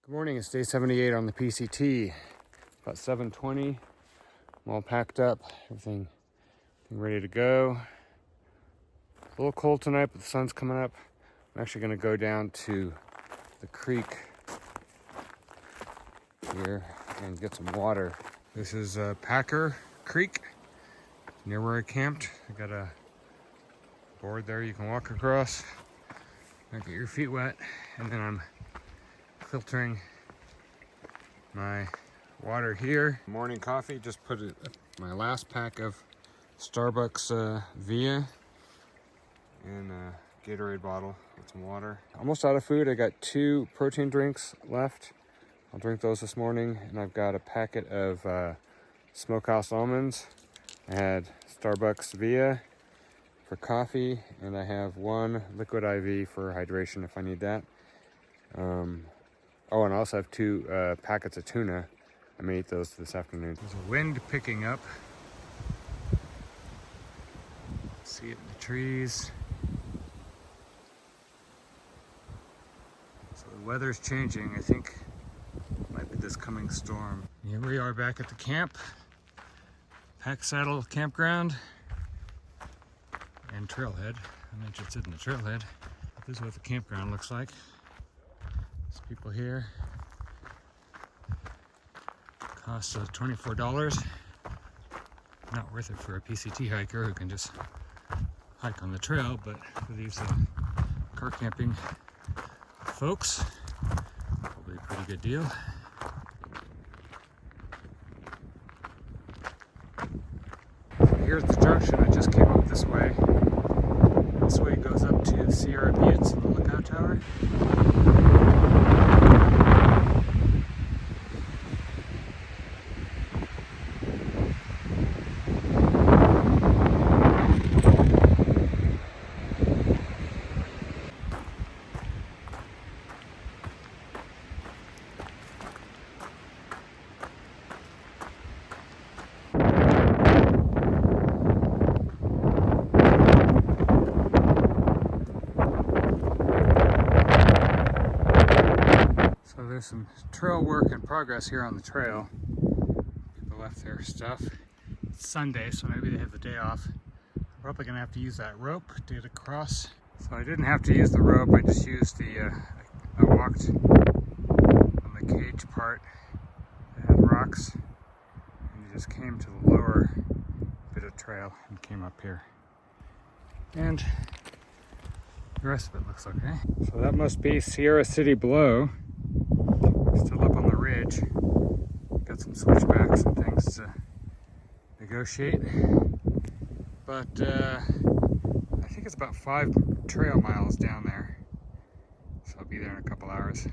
Good morning, it's day 78 on the PCT. About 7:20. I'm all packed up, everything ready to go. A little cold tonight, but the sun's coming up. I'm actually gonna go down to the creek here and get some water. This is Packer Creek, near where I camped. I got a board there you can walk across. Don't get your feet wet, and then I'm filtering my water here. Morning coffee, just put my last pack of Starbucks Via in a Gatorade bottle with some water. Almost out of food. I got 2 protein drinks left. I'll drink those this morning, and I've got a packet of smokehouse almonds. I had Starbucks Via for coffee, and I have 1 liquid IV for hydration if I need that. Oh, and I also have 2 packets of tuna. I may eat those this afternoon. There's a wind picking up. See it in the trees. So the weather's changing. I think it might be this coming storm. Here we are back at the camp. Pack Saddle Campground and Trailhead. I'm interested in the Trailhead. This is what the campground looks like. There's people here. Costs $24. Not worth it for a PCT hiker who can just hike on the trail, but for these car camping folks, probably a pretty good deal. So here's the junction. I just came up this way. This way goes up to Sierra Buttes and the Lookout Tower. There's some trail work in progress here on the trail. People left their stuff. It's Sunday, so maybe they have the day off. I'm probably gonna have to use that rope to get across. So I didn't have to use the rope, I just used I walked on the cage part that had rocks, and you just came to the lower bit of trail and came up here. And the rest of it looks okay. So that must be Sierra City below. Still up on the ridge. Got some switchbacks and things to negotiate. But I think it's about 5 trail miles down there. So I'll be there in a couple hours.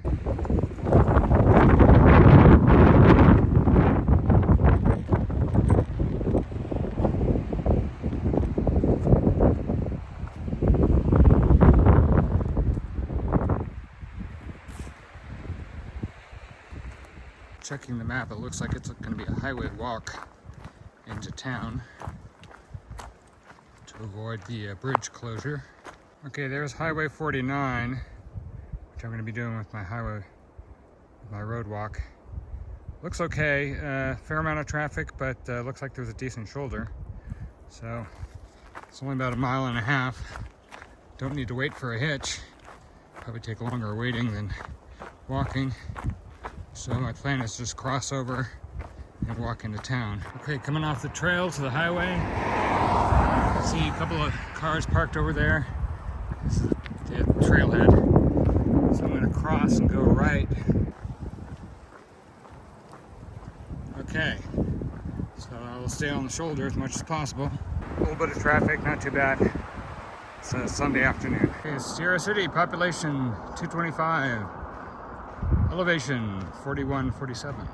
Checking the map, it looks like it's going to be a highway walk into town to avoid the bridge closure. Okay, there's Highway 49, which I'm going to be doing with my road walk. Looks okay, fair amount of traffic, but looks like there's a decent shoulder. So it's only about 1.5 miles. Don't need to wait for a hitch. Probably take longer waiting than walking. So my plan is just cross over and walk into town. Okay, coming off the trail to the highway. See a couple of cars parked over there. This is the trailhead. So I'm gonna cross and go right. Okay, so I'll stay on the shoulder as much as possible. A little bit of traffic, not too bad. It's a Sunday afternoon. Okay, Sierra City, population 225. Elevation 4147.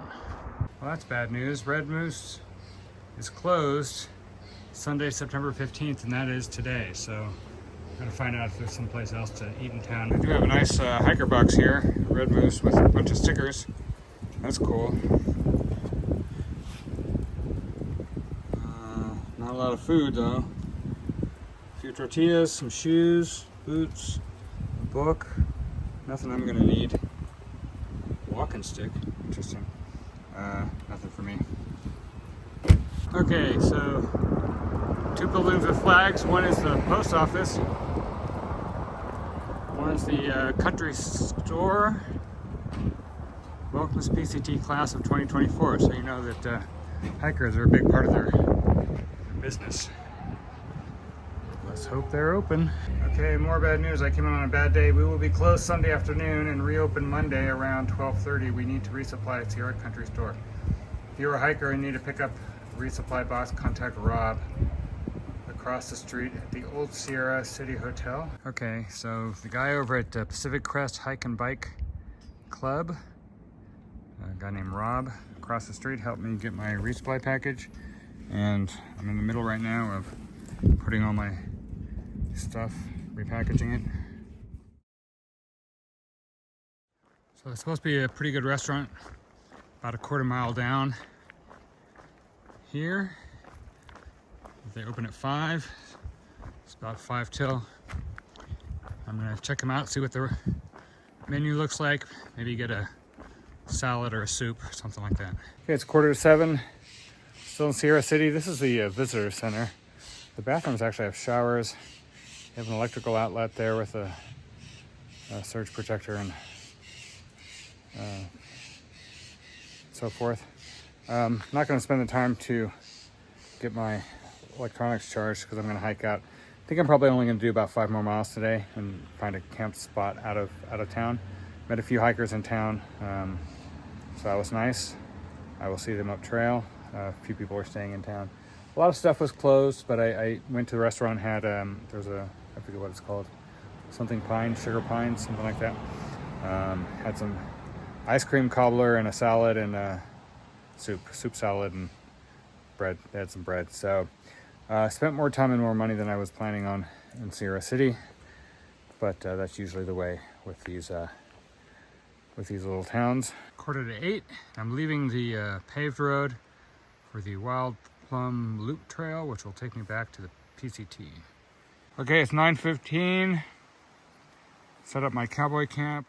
Well, that's bad news. Red Moose is closed Sunday, September 15th, and that is today. So I'm gonna find out if there's someplace else to eat in town. I do have a nice hiker box here, Red Moose, with a bunch of stickers. That's cool. Not a lot of food though. A few tortillas, some shoes, boots, a book. Nothing I'm gonna need. Walking walking stick. Interesting. Nothing for me. Okay, so 2 buildings with flags. One is the post office. One is the country store. Welcomes PCT class of 2024. So you know that hikers are a big part of their business. Let's hope they're open. Okay, more bad news. I came in on a bad day. We will be closed Sunday afternoon and reopen Monday around 12:30. We need to resupply at Sierra Country Store. If you're a hiker and need to pick up a resupply box, contact Rob across the street at the Old Sierra City Hotel. Okay, so the guy over at Pacific Crest Hike and Bike Club, a guy named Rob, across the street, helped me get my resupply package. And I'm in the middle right now of putting all my stuff, repackaging it. So it's supposed to be a pretty good restaurant, about a quarter mile down here. They open at 5. It's about 5 till. I'm gonna check them out, see what the menu looks like. Maybe get a salad or a soup or something like that. Okay, it's 6:45. Still in Sierra City. This is the visitor center. The bathrooms actually have showers. They have an electrical outlet there with a surge protector and so forth. I'm not going to spend the time to get my electronics charged because I'm going to hike out. I think I'm probably only going to do about 5 more miles today and find a camp spot out of town. Met a few hikers in town, so that was nice. I will see them up trail. A few people were staying in town. A lot of stuff was closed, but I went to the restaurant, had, there's a, I forget what it's called, something pine, sugar pine, something like that. Had some ice cream cobbler and a salad and soup salad and bread. They had some bread. So spent more time and more money than I was planning on in Sierra City, but that's usually the way with these little towns. 7:45. I'm leaving the paved road for the Wild Plum Loop Trail, which will take me back to the PCT. Okay, it's 9:15. Set up my cowboy camp.